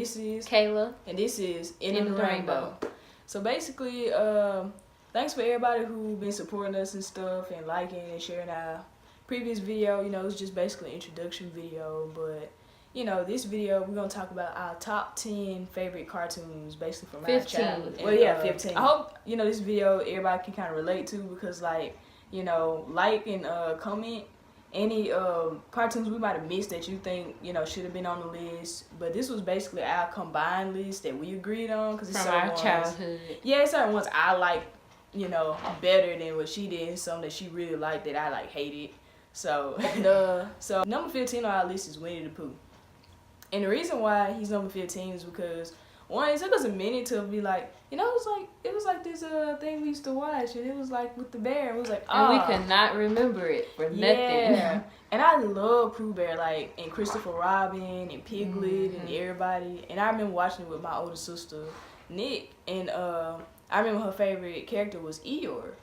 this is Kayla. And this is In the Rainbow. So basically, thanks for everybody who been supporting us and stuff and liking and sharing our previous video. You know, it's just basically an introduction video, but you know, this video we're gonna talk about our top 10 favorite cartoons, basically from our childhood. Well, yeah, 15. I hope you know this video everybody can kind of relate to, because like, you know, like and comment any cartoons we might have missed that you think, you know, should have been on the list. But this was basically our combined list that we agreed on, because it's from our childhood. Yeah, it's certain ones I like, you know, better than what she did, and some that she really liked that I like hated. So so number 15 on our list is Winnie the Pooh. And the reason why he's number 15 is because, one, it took us a minute to be like, you know, it was like this thing we used to watch, and it was like with the bear. It was like, and we could not remember it for nothing. Yeah. And I love Pooh Bear, like, and Christopher Robin and Piglet and everybody. And I remember watching it with my older sister, Nick, and I remember her favorite character was Eeyore.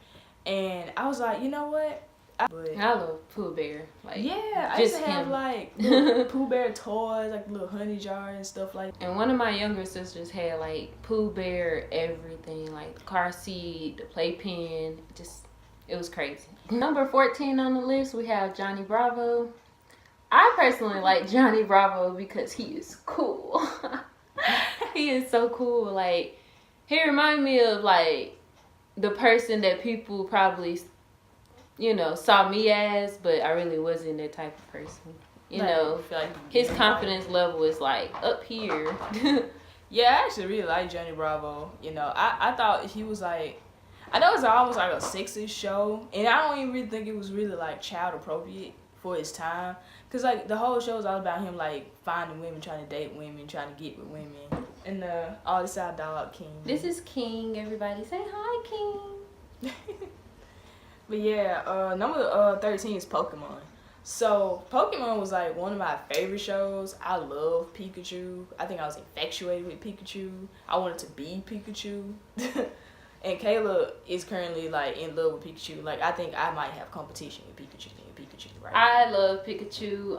And I was like, you know what? I love Pooh Bear. Like, yeah, I used to have like little Pooh Bear toys, like little honey jar and stuff like that. And one of my younger sisters had like Pooh Bear everything, like the car seat, the playpen, it was crazy. Number 14 on the list, we have Johnny Bravo. I personally like Johnny Bravo because he is cool. He is so cool. Like, he reminds me of like the person that people probably, you know, saw me as, but I really wasn't that type of person. You know, like his confidence level is like up here. Yeah, I actually really like Johnny Bravo. You know, I thought he was like, I know it's almost like a sexist show, and I don't even really think it was really like child appropriate for his time. Cause like the whole show is all about him like finding women, trying to date women, trying to get with women. And all this our dog King. This is King. Everybody say hi, King. But yeah, number 13 is Pokemon. So Pokemon was like one of my favorite shows. I love Pikachu. I think I was infatuated with Pikachu. I wanted to be Pikachu. And Kayla is currently like in love with Pikachu. Like, I think I might have competition with Pikachu right now. I love Pikachu.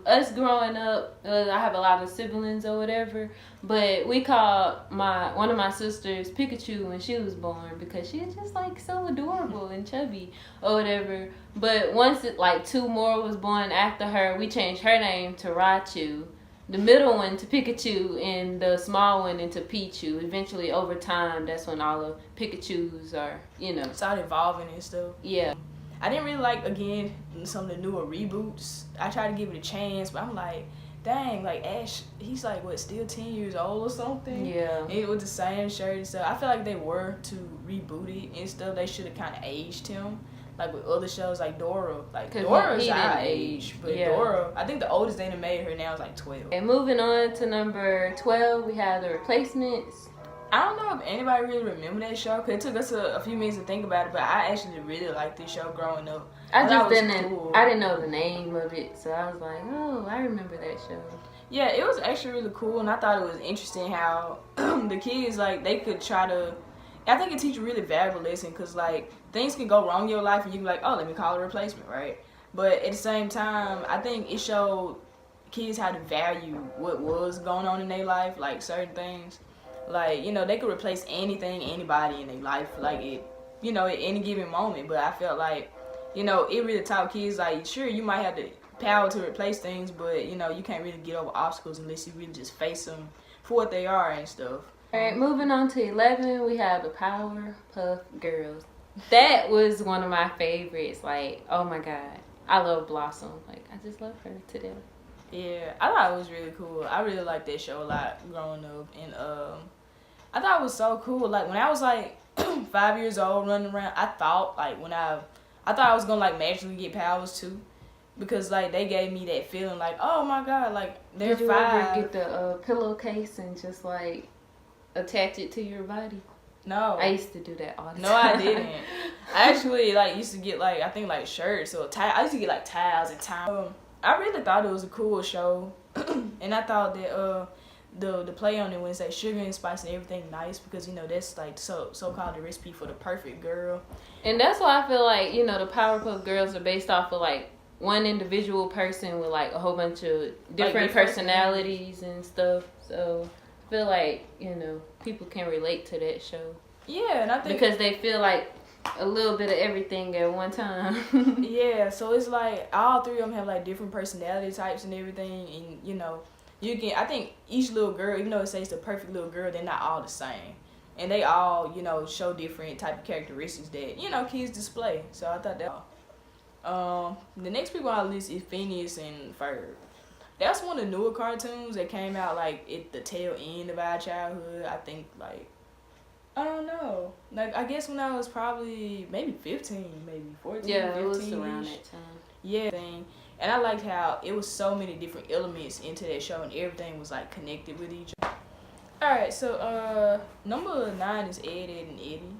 Us growing up, I have a lot of siblings or whatever, but we called one of my sisters Pikachu when she was born because she was just like so adorable and chubby or whatever. But once like 2 more was born after her, we changed her name to Raichu, the middle one to Pikachu, and the small one into Pichu. Eventually, over time, that's when all the Pikachus are, you know, started evolving and stuff. Yeah. I didn't really like, again, some of the newer reboots. I tried to give it a chance, but I'm like, dang, like Ash, he's like, what, still 10 years old or something? Yeah. And it was the same shirt and stuff. I feel like they were to reboot it and stuff. They should have kind of aged him. Like with other shows like Dora. Like Dora's our age, but yeah. Dora, I think the oldest they made her now is like 12. And moving on to number 12, we have The Replacements. I don't know if anybody really remember that show, because it took us a few minutes to think about it, but I actually really liked this show growing up. I didn't know the name of it, so I was like, oh, I remember that show. Yeah, it was actually really cool, and I thought it was interesting how the kids, like, they could try to, I think it teaches a really valuable lesson, because, like, things can go wrong in your life, and you can be like, oh, let me call a replacement, right? But at the same time, I think it showed kids how to value what was going on in their life, like certain things. Like, you know, they could replace anything, anybody in their life, like, it, you know, at any given moment. But I felt like, you know, it really taught kids, like, sure, you might have the power to replace things, but, you know, you can't really get over obstacles unless you really just face them for what they are and stuff. All right, moving on to 11, we have the Powerpuff Girls. That was one of my favorites. Like, oh my God, I love Blossom. Like, I just love her to death. Yeah, I thought it was really cool. I really liked that show a lot growing up, and I thought it was so cool. Like, when I was like 5 years old running around, I thought like I thought I was gonna like magically get powers too, because like they gave me that feeling like, oh my God, like they're 5. Did you ever get the pillowcase and just like attach it to your body? No. I used to do that all the time. No, I didn't. I actually like used to get like, I think like shirts or I used to get like towels and time. I really thought it was a cool show, and I thought that the play on it when it say sugar and spice and everything nice, because, you know, that's like so called the recipe for the perfect girl. And that's why I feel like, you know, the Powerpuff Girls are based off of like one individual person with like a whole bunch of different personalities and stuff. So I feel like, people can relate to that show. Yeah, and I think because they feel like a little bit of everything at one time. Yeah, so it's like all three of them have like different personality types and everything, and you can. I think each little girl, even though it says the perfect little girl, they're not all the same, and they all show different type of characteristics that kids display. So I thought that. The next people on our list is Phineas and Ferb. That's one of the newer cartoons that came out like at the tail end of our childhood. I think like. I don't know. Like, I guess when I was probably maybe 15, maybe 14, yeah, 15. It was around that time. Yeah. And I liked how it was so many different elements into that show and everything was, like, connected with each other. Alright, so, number 9 is Ed, Edd and Eddy.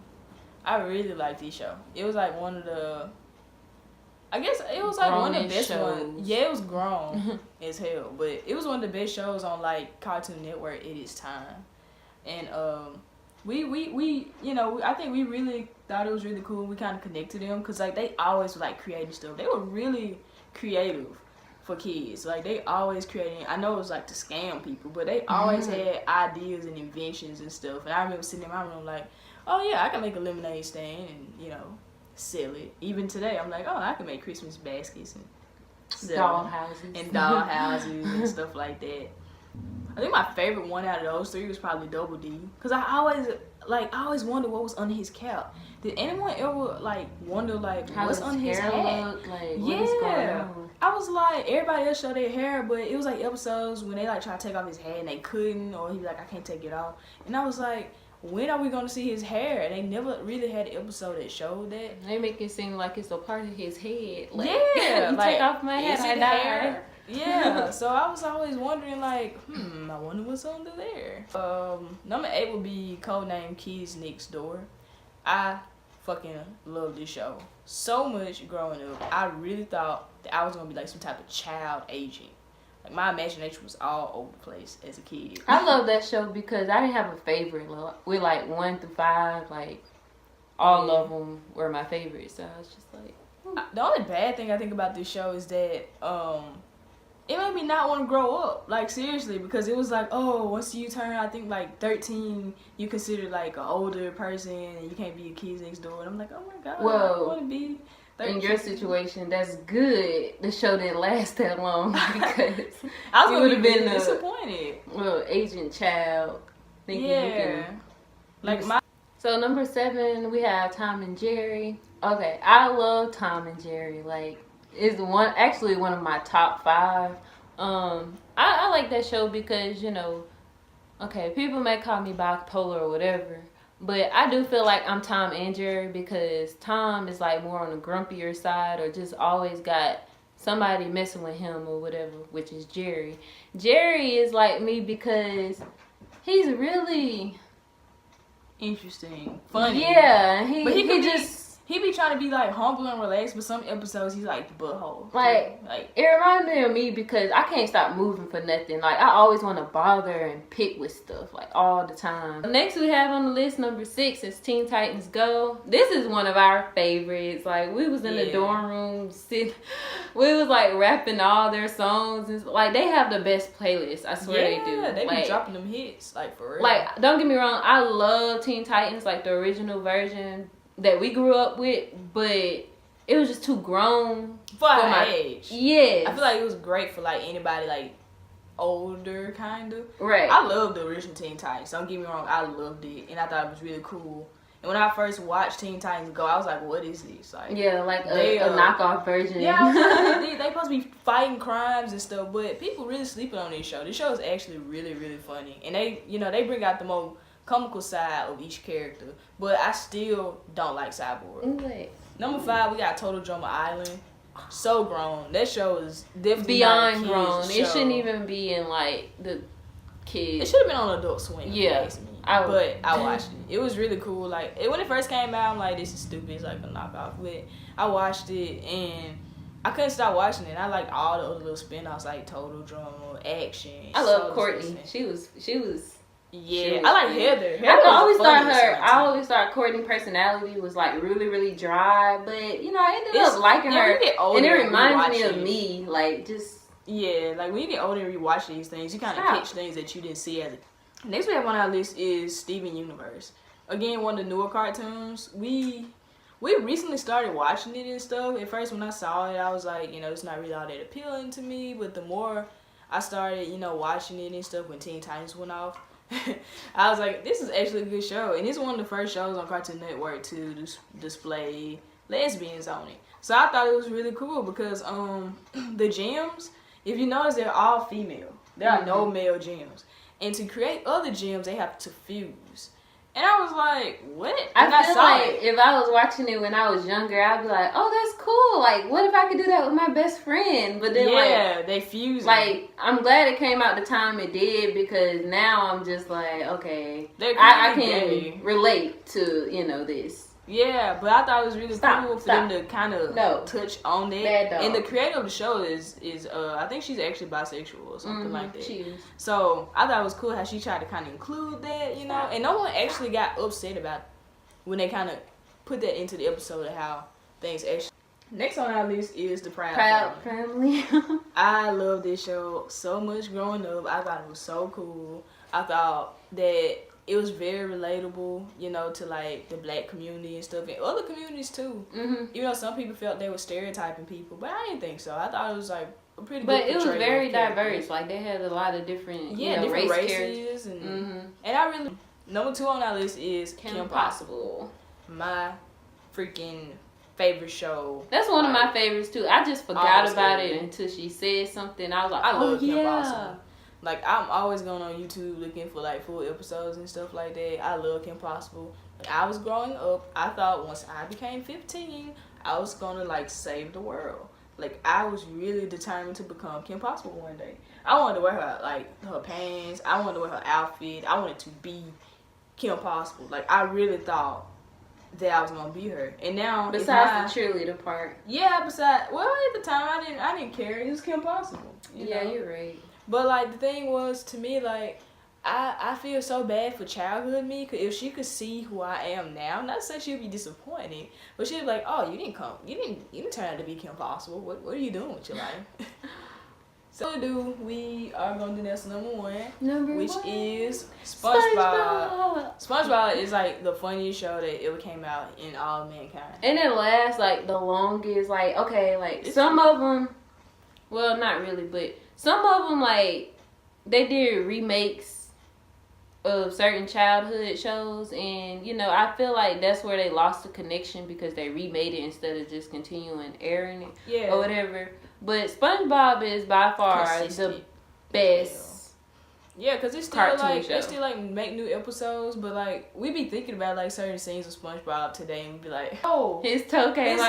I really liked this show. It was, like, one of the... I guess it was, like, one of the best ones. Yeah, it was grown as hell. But it was one of the best shows on, like, Cartoon Network at its time. And, I think we really thought it was really cool. We kind of connected to them because, like, they always were, like, creating stuff. They were really creative for kids. Like, they always creating. I know it was, like, to scam people, but they always had ideas and inventions and stuff. And I remember sitting in my room like, oh, yeah, I can make a lemonade stand and, sell it. Even today, I'm like, oh, I can make Christmas baskets and dollhouses and stuff like that. I think my favorite one out of those three was probably Double D, cause I always wondered what was under his cap. Did anyone ever wonder what's under his hat? Look, what is going on? I was like, everybody else showed their hair, but it was like episodes when they try to take off his hat and they couldn't, or he'd be like, I can't take it off, and I was like, when are we gonna see his hair? And they never really had an episode that showed that. They make it seem like it's a part of his head. Yeah, you take off my hat, I die. Yeah, so I was always wondering, I wonder what's under there. Number 8 would be Codename Kids Next Door. I fucking love this show so much growing up. I really thought that I was gonna be like some type of child agent. Like, my imagination was all over the place as a kid. I love that show because I didn't have a favorite. With 1 through 5, all of them were my favorites. So I was just like, The only bad thing I think about this show is that it made me not want to grow up, seriously, because it was once you turn, I think 13, you considered an older person and you can't be your kids next door, and I'm like, oh my god, I don't want to be 13. In your situation, that's good. The show didn't last that long because I was gonna be really disappointed. Agent child, thinking you can. So number 7, we have Tom and Jerry. Okay, I love Tom and Jerry. Is one of my top 5. I like that show because people may call me bipolar or whatever, but I do feel like I'm Tom and Jerry because Tom is more on the grumpier side or just always got somebody messing with him or whatever, which is Jerry. Jerry is like me because he's really interesting, funny. Yeah, he be trying to be humble and relaxed, but some episodes he's the butthole. It reminds me of me because I can't stop moving for nothing. I always want to bother and pick with stuff all the time. Next we have on the list, number 6 is Teen Titans Go. This is one of our favorites. We was in the dorm room we was rapping all their songs and they have the best playlist. I swear they do. They be dropping them hits for real. Don't get me wrong, I love Teen Titans the original version that we grew up with, but it was just too grown for my age. Yeah, I feel like it was great for anybody older kind of. Right. I loved the original Teen Titans. Don't get me wrong, I loved it and I thought it was really cool. And when I first watched Teen Titans Go, I was like, what is this? A knockoff version. Yeah, I was they supposed to be fighting crimes and stuff, but people really sleeping on this show. This show is actually really, really funny, and they bring out the more comical side of each character, but I still don't like Cyborg. What? Number 5, we got Total Drama Island. So grown. That show is definitely beyond grown. Show. It shouldn't even be in the kids. It should have been on Adult Swim. Yeah, but I watched it. It was really cool. When it first came out, I'm like, this is stupid. It's a knockoff. But I watched it and I couldn't stop watching it. I liked all the other little spin-offs Total Drama, Action. I love Courtney. She was. Yeah, I like Heather. I always thought Courtney's personality was really, really dry, but I ended up liking her. And it reminds me of me, Yeah, like when you get older and rewatch these things, you kind of catch things that you didn't see as a... Next we have on our list is Steven Universe. Again, one of the newer cartoons. We recently started watching it and stuff. At first when I saw it, I was like, you know, it's not really all that appealing to me. But the more I started, you know, watching it and stuff when Teen Titans went off, I was like, this is actually a good show. And it's one of the first shows on Cartoon Network to display lesbians on it. So I thought it was really cool because the gems, if you notice, they're all female. There are no male gems. And to create other gems, they have to fuse. And I was like, what? And I feel like if I was watching it when I was younger, I'd be like, oh, that's cool. Like, what if I could do that with my best friend? But then, like, they fuse. Like, I'm glad it came out the time it did because now I'm just like, okay, I can relate to, you know, this. Yeah, but I thought it was really cool for them to kind of touch on it. And the creator of the show is I think she's actually bisexual or something like that. She is. So I thought it was cool how she tried to kind of include that, you know. And no one actually got upset about it when they kind of put that into the episode of how things actually. Next on our list is The Proud Family. I love this show so much growing up. I thought it was so cool. I thought that it was very relatable, you know, to like the black community and stuff, and other communities too. You know, some people felt they were stereotyping people, but I didn't think so. I thought it was like a pretty good portrayal. But it was very diverse. Like they had a lot of different, different race races, and I really. Number 2 on our list is Kim Possible. My freaking favorite show. That's one of my favorites too. I just forgot about it until she said something. I was like, I love Kim Possible. Like, I'm always going on YouTube looking for, like, full episodes and stuff like that. I love Kim Possible. When I was growing up, I thought once I became 15, I was going to, like, save the world. Like, I was really determined to become Kim Possible one day. I wanted to wear her, like, her pants. I wanted to wear her outfit. I wanted to be Kim Possible. Like, I really thought that I was going to be her. And now... Besides the cheerleader part. Yeah, well, at the time, I didn't care. It was Kim Possible. You know? You're right. But, like, the thing was, to me, like, I feel so bad for childhood me, because if she could see who I am now, not to say she'd be disappointed, but she'd be like, oh, you didn't turn out to be Kim Possible. What are you doing with your life? So, we are going to do this number 1, which is SpongeBob. SpongeBob is, like, the funniest show that ever came out in all of mankind. And it lasts, like, the longest, like, okay, like, some of them, well, not really, but... Some of them, like, they did remakes of certain childhood shows. And, you know, I feel like that's where they lost the connection because they remade it instead of just continuing airing it. Yeah. Or whatever. But SpongeBob is by far the best. Yeah, because it's still like, they still like make new episodes, but like, we be thinking about like certain scenes of SpongeBob today and we be like, oh, his toe came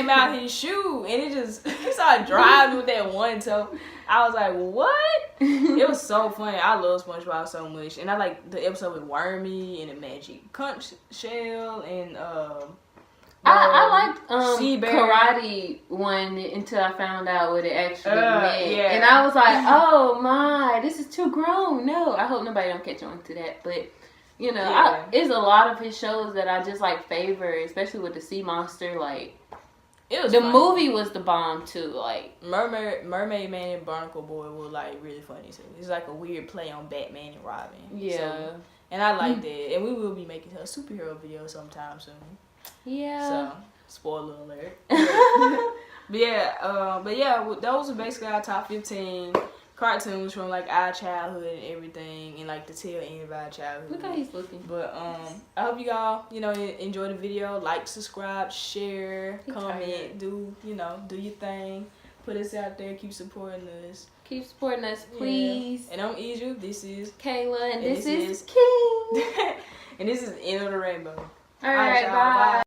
out his shoe, and he started driving with that one toe. I was like, what? It was so funny. I love SpongeBob so much, and I like the episode with Wormy and the magic conch shell and I liked karate one until I found out what it actually meant. Yeah. And I was like, oh my, this is too grown. No, I hope nobody don't catch on to that. But, you know, it's a lot of his shows that I just like favor, especially with the sea monster. Like, it was the movie was the bomb too. Like Mermaid Man and Barnacle Boy were like really funny too. It's like a weird play on Batman and Robin. Yeah. So, and I like that. And we will be making a superhero video sometime soon. Yeah. So, spoiler alert. But yeah, those are basically our top 15 cartoons from like our childhood and everything, and like the tail end of our childhood. Look how he's looking. But I hope you all, you know, enjoy the video. Like, subscribe, share, comment, do your thing. Put us out there. Keep supporting us. Keep supporting us, please. Yeah. And I'm Iju. This is Kayla, and this is King. And this is End of the Rainbow. All right, bye.